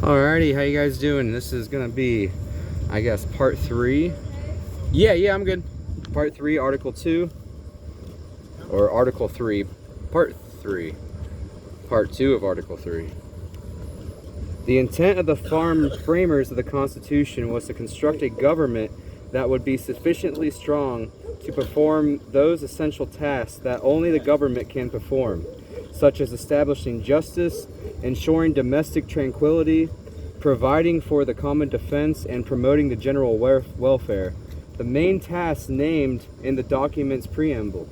Alrighty, how you guys doing? This is gonna be, I guess, part 3. Yeah, I'm good. Part 3, Article 2. Or Article 3, Part 3. Part 2 of Article 3. The intent of the framers of the Constitution was to construct a government that would be sufficiently strong to perform those essential tasks that only the government can perform, such as establishing justice, ensuring domestic tranquility, providing for the common defense, and promoting the general welfare. The main tasks named in the document's preamble,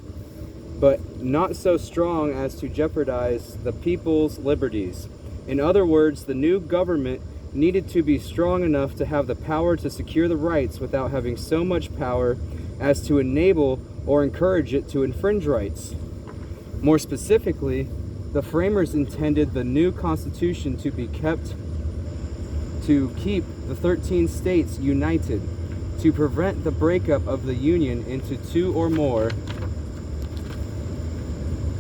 but not so strong as to jeopardize the people's liberties. In other words, the new government needed to be strong enough to have the power to secure the rights without having so much power as to enable or encourage it to infringe rights. More specifically, the framers intended the new Constitution to keep the 13 states united, to prevent the breakup of the Union into 2 or more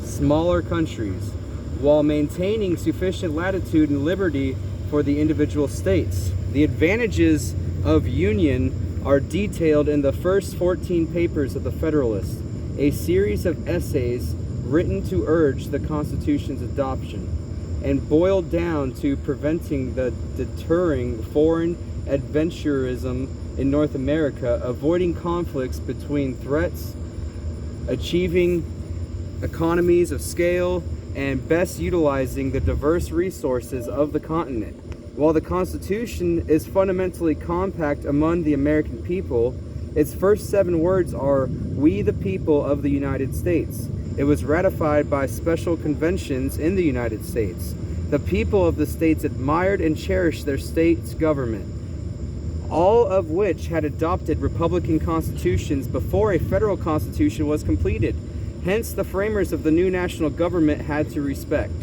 smaller countries, while maintaining sufficient latitude and liberty for the individual states. The advantages of union are detailed in the first 14 papers of the Federalist, a series of essays written to urge the Constitution's adoption, and boiled down to preventing the deterring foreign adventurism in North America, avoiding conflicts between threats, achieving economies of scale, and best utilizing the diverse resources of the continent. While the Constitution is fundamentally compact among the American people, its first 7 words are, "We the people of the United States." It was ratified by special conventions in the United States. The people of the states admired and cherished their state's government, all of which had adopted Republican constitutions before a federal constitution was completed. Hence, the framers of the new national government had to respect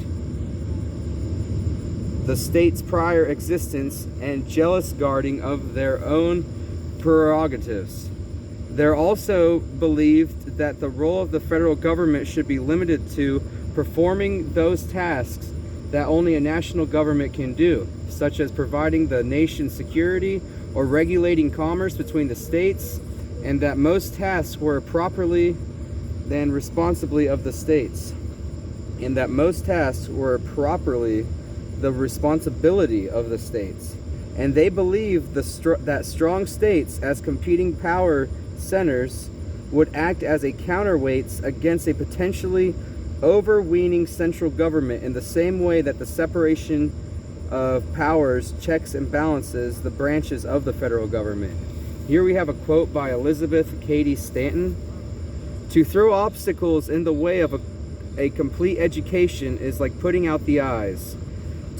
the state's prior existence and jealous guarding of their own prerogatives. They also believed that the role of the federal government should be limited to performing those tasks that only a national government can do, such as providing the nation's security or regulating commerce between the states, and that most tasks were properly and responsibly of the states, and that most tasks were properly the responsibility of the states. And they believed that strong states as competing power centers would act as a counterweights against a potentially overweening central government, in the same way that the separation of powers checks and balances the branches of the federal government. Here we have a quote by Elizabeth Cady Stanton. "To throw obstacles in the way of a complete education is like putting out the eyes.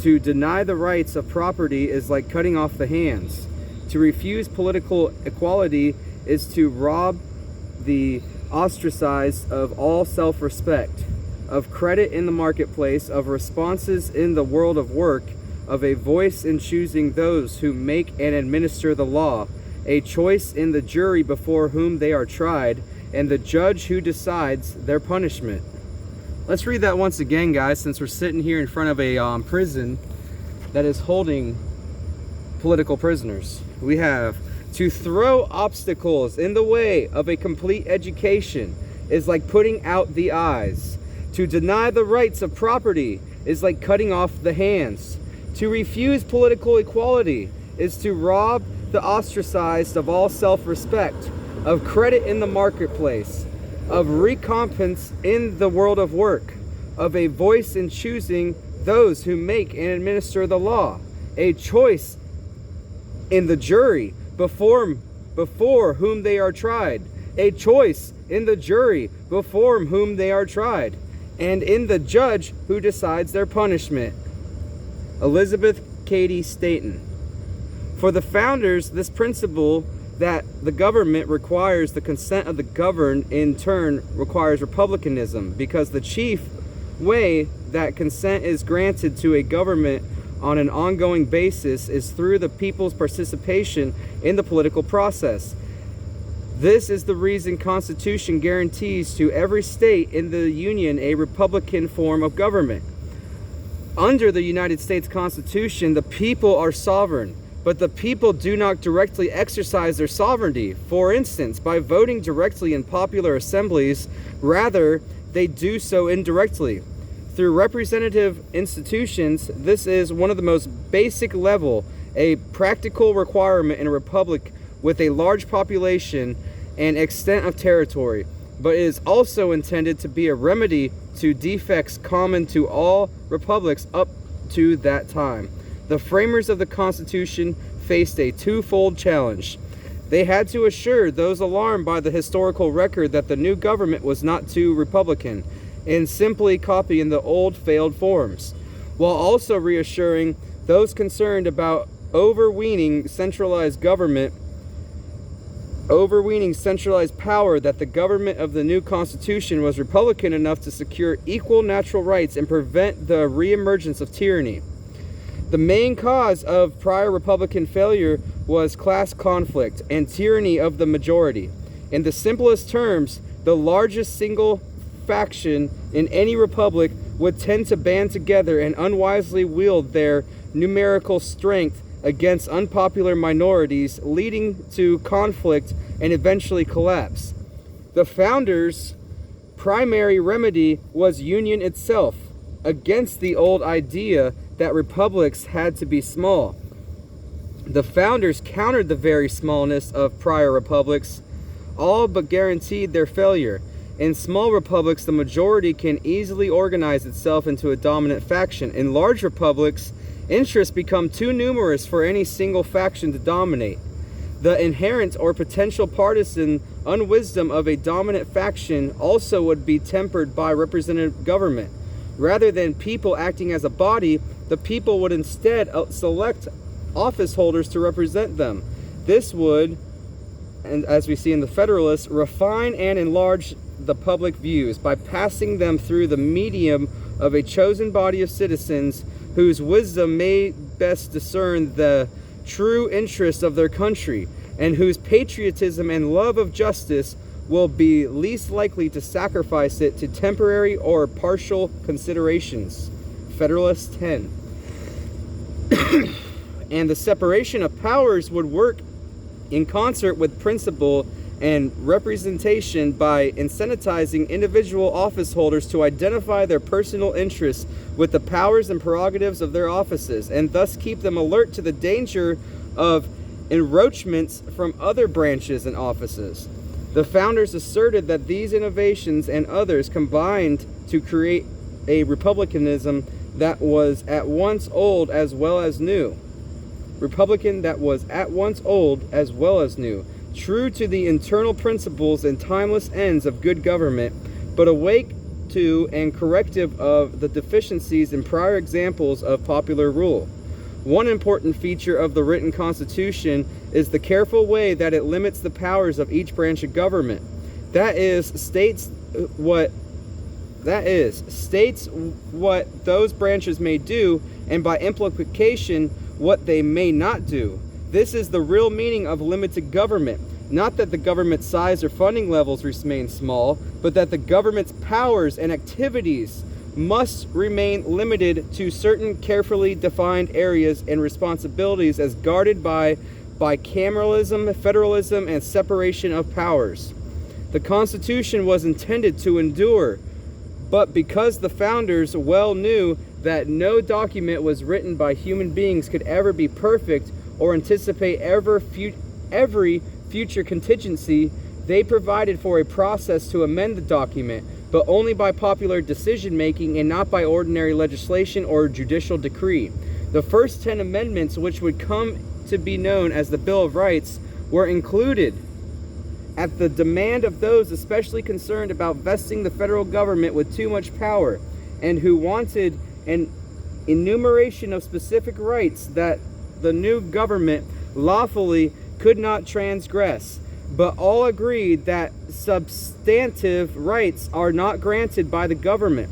To deny the rights of property is like cutting off the hands. To refuse political equality is to rob the ostracized of all self-respect, of credit in the marketplace, of responses in the world of work, of a voice in choosing those who make and administer the law, a choice in the jury before whom they are tried, and the judge who decides their punishment." Let's read that once again, guys, since we're sitting here in front of a prison that is holding political prisoners. We have, "To throw obstacles in the way of a complete education is like putting out the eyes. To deny the rights of property is like cutting off the hands. To refuse political equality is to rob the ostracized of all self-respect, of credit in the marketplace, of recompense in the world of work, of a voice in choosing those who make and administer the law, a choice in the jury before whom they are tried, a choice in the jury before whom they are tried, and in the judge who decides their punishment." Elizabeth Cady Stanton. For the founders, this principle that the government requires the consent of the governed in turn requires republicanism, because the chief way that consent is granted to a government on an ongoing basis is through the people's participation in the political process. This is the reason Constitution guarantees to every state in the Union a republican form of government. Under the United States Constitution, the people are sovereign, but the people do not directly exercise their sovereignty. For instance, by voting directly in popular assemblies, rather, they do so indirectly. Through representative institutions, this is one of the most basic level, a practical requirement in a republic with a large population and extent of territory, but it is also intended to be a remedy to defects common to all republics up to that time. The framers of the Constitution faced a twofold challenge. They had to assure those alarmed by the historical record that the new government was not too republican and simply copying the old failed forms, while also reassuring those concerned about overweening centralized power that the government of the new Constitution was republican enough to secure equal natural rights and prevent the reemergence of tyranny. The main cause of prior Republican failure was class conflict and tyranny of the majority. In the simplest terms, the largest single faction in any republic would tend to band together and unwisely wield their numerical strength against unpopular minorities, leading to conflict and eventually collapse. The founders' primary remedy was union itself, against the old idea that republics had to be small. The founders countered the very smallness of prior republics, all but guaranteed their failure. In small republics, the majority can easily organize itself into a dominant faction. In large republics, interests become too numerous for any single faction to dominate. The inherent or potential partisan unwisdom of a dominant faction also would be tempered by representative government. Rather than people acting as a body, the people would instead select office holders to represent them. This would, and as we see in the Federalists, refine and enlarge the public views by passing them through the medium of a chosen body of citizens whose wisdom may best discern the true interests of their country, and whose patriotism and love of justice will be least likely to sacrifice it to temporary or partial considerations. Federalist 10. And the separation of powers would work in concert with principle and representation by incentivizing individual office holders to identify their personal interests with the powers and prerogatives of their offices, and thus keep them alert to the danger of encroachments from other branches and offices. The founders asserted that these innovations and others combined to create a republicanism that was at once old as well as new. Republican that was at once old as well as new, true to the internal principles and timeless ends of good government, but awake to and corrective of the deficiencies in prior examples of popular rule. One important feature of the written Constitution is the careful way that it limits the powers of each branch of government. That is, states what those branches may do, and by implication, what they may not do. This is the real meaning of limited government. Not that the government's size or funding levels remain small, but that the government's powers and activities must remain limited to certain carefully defined areas and responsibilities as guarded by bicameralism, federalism, and separation of powers. The Constitution was intended to endure, but because the founders well knew that no document was written by human beings could ever be perfect or anticipate every future contingency, they provided for a process to amend the document, but only by popular decision-making and not by ordinary legislation or judicial decree. The first 10 amendments, which would come to be known as the Bill of Rights, were included at the demand of those especially concerned about vesting the federal government with too much power, and who wanted an enumeration of specific rights that the new government lawfully could not transgress, but all agreed that substantive rights are not granted by the government.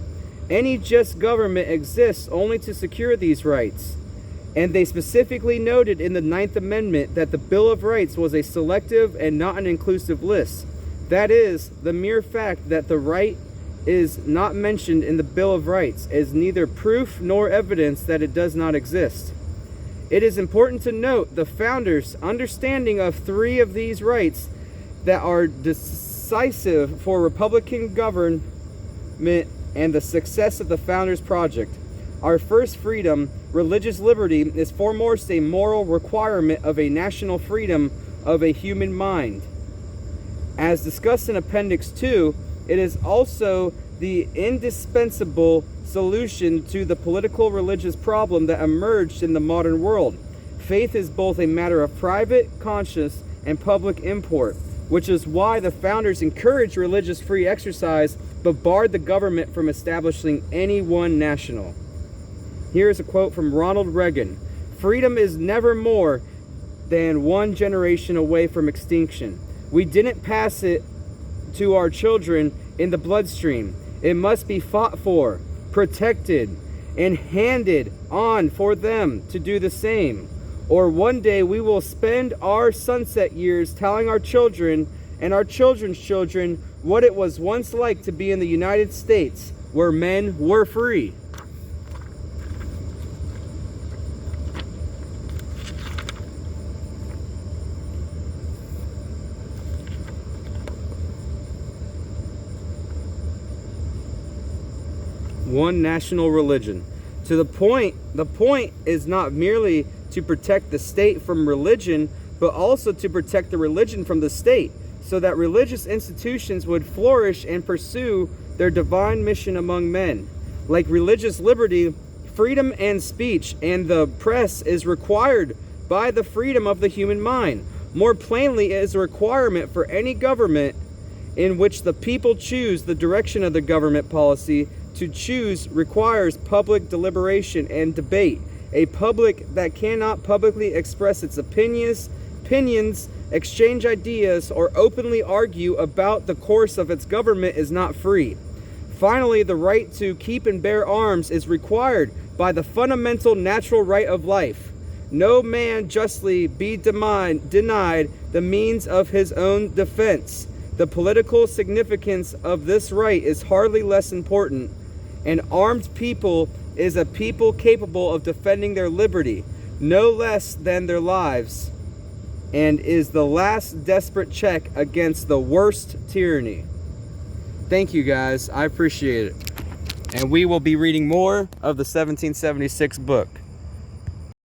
Any just government exists only to secure these rights. And they specifically noted in the 9th Amendment that the Bill of Rights was a selective and not an inclusive list. That is, the mere fact that the right is not mentioned in the Bill of Rights is neither proof nor evidence that it does not exist. It is important to note the founders' understanding of three of these rights that are decisive for Republican government and the success of the founders' project. Our first freedom, religious liberty, is foremost a moral requirement of a national freedom of a human mind. As discussed in Appendix 2, it is also the indispensable solution to the political religious problem that emerged in the modern world. Faith is both a matter of private conscience and public import, which is why the founders encouraged religious free exercise but barred the government from establishing any one national. Here is a quote from Ronald Reagan. "Freedom is never more than one generation away from extinction. We didn't pass it to our children in the bloodstream. It must be fought for, protected, and handed on for them to do the same. Or one day we will spend our sunset years telling our children and our children's children what it was once like to be in the United States, where men were free." One national religion. The point is not merely to protect the state from religion, but also to protect the religion from the state, so that religious institutions would flourish and pursue their divine mission among men. Like religious liberty, freedom and speech and the press is required by the freedom of the human mind. More plainly, it is a requirement for any government in which the people choose the direction of the government policy. To choose requires public deliberation and debate. A public that cannot publicly express its opinions, exchange ideas, or openly argue about the course of its government is not free. Finally, the right to keep and bear arms is required by the fundamental natural right of life. No man justly be denied the means of his own defense. The political significance of this right is hardly less important. An armed people is a people capable of defending their liberty, no less than their lives, and is the last desperate check against the worst tyranny. Thank you, guys. I appreciate it. And we will be reading more of the 1776 book.